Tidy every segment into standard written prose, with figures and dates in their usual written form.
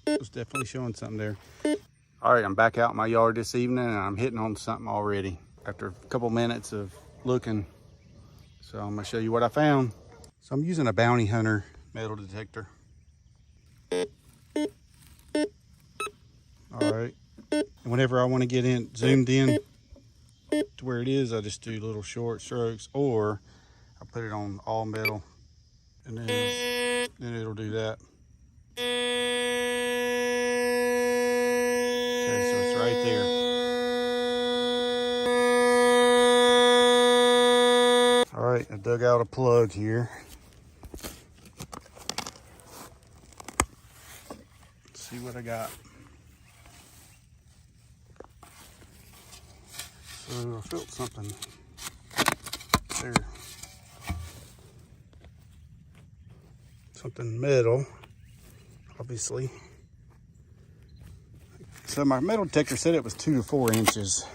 It was definitely showing something there. All right, I'm back out in my yard this evening and I'm hitting on something already after a couple minutes of looking. So I'm gonna show you what I found. So I'm using a bounty hunter metal detector. All right, and whenever I want to get in zoomed in to where it is, I just do little short strokes, or I put it on all metal and then it'll do that. Okay, so it's right there. All right, I dug out a plug here. Let's see what I got. So I felt something there. Something metal, obviously. So my metal detector said it was 2 to 4 inches.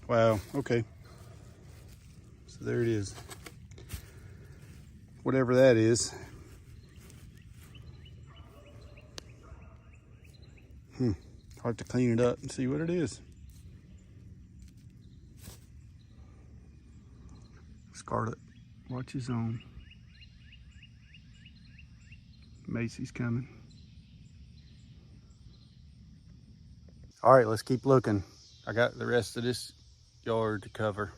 Wow, okay. So there it is. Whatever that is. Hard to clean it up and see what it is. Scarlet, watch his own. Macy's coming. All right, let's keep looking. I got the rest of this yard to cover.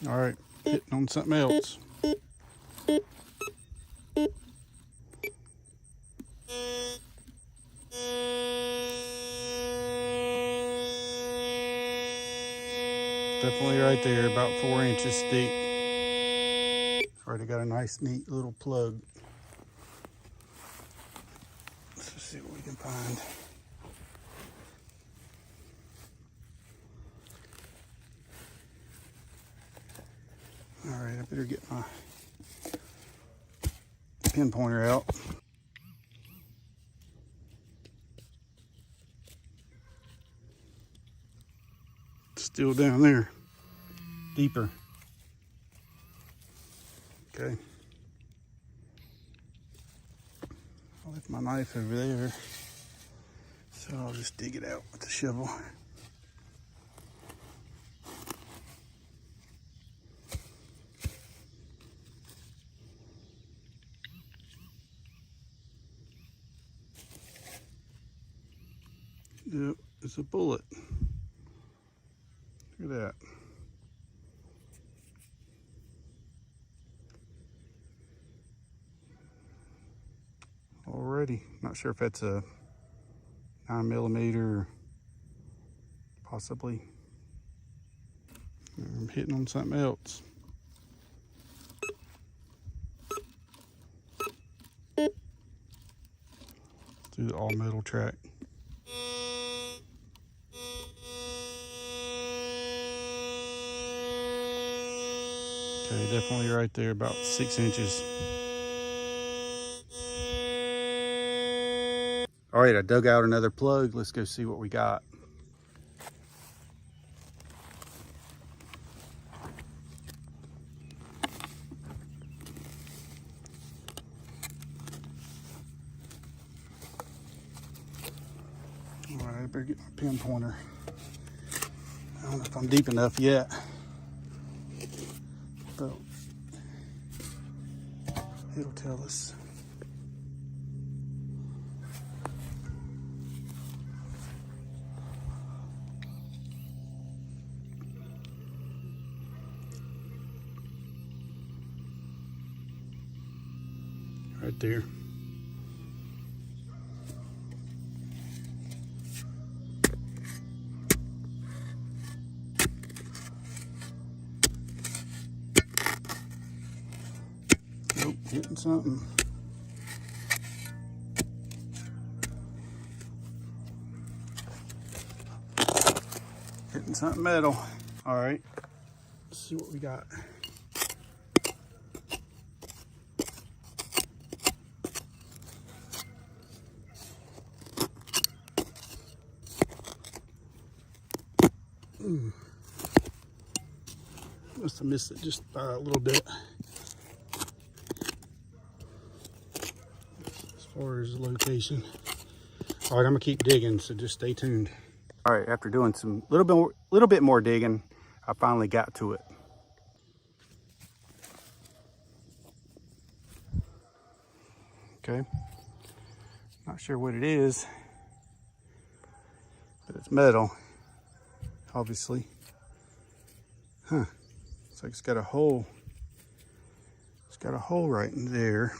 All right, hitting on something else. Definitely right there, about 4 inches deep. Already got a nice, neat little plug. Let's see what we can find. All right, I better get my pinpointer out. Still down there, deeper. Okay. I left my knife over there, so I'll just dig it out with the shovel. Yep, it's a bullet. Look at that. Already, not sure if that's a 9mm, possibly. I'm hitting on something else. Through the all metal track. Okay, definitely right there, about 6 inches. All right, I dug out another plug. Let's go see what we got. All right, I better get my pinpointer. I don't know if I'm deep enough yet, but it'll tell us. Right there. Nope, hitting something. Hitting something metal. All right, let's see what we got. Must have missed it just by a little bit. far as location. All right, I'm gonna keep digging, so just stay tuned. All right, after doing some little bit more digging, I finally got to it. Okay, not sure what it is, but it's metal, obviously. Huh, looks like it's got a hole. It's got a hole right in there.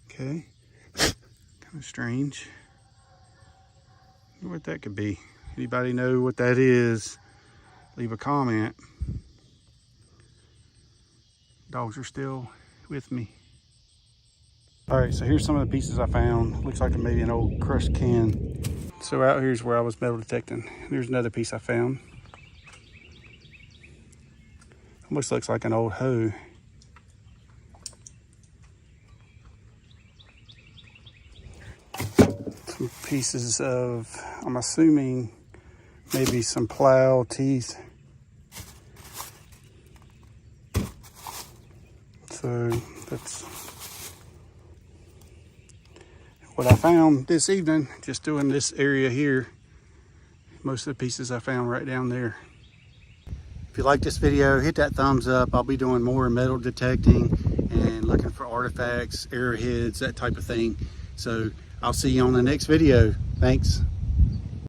Okay, kind of strange. I wonder what that could be. Anybody know what that is? Leave a comment. Dogs are still with me. All right, so here's some of the pieces I found. Looks like maybe an old crushed can. So out here's where I was metal detecting. There's another piece I found. Almost looks like an old hoe. Some pieces of, I'm assuming, maybe some plow teeth. So that's what I found this evening, just doing this area here. Most of the pieces I found right down there. If you like this video, hit that thumbs up. I'll be doing more metal detecting and looking for artifacts, arrowheads, that type of thing. So I'll see you on the next video. Thanks.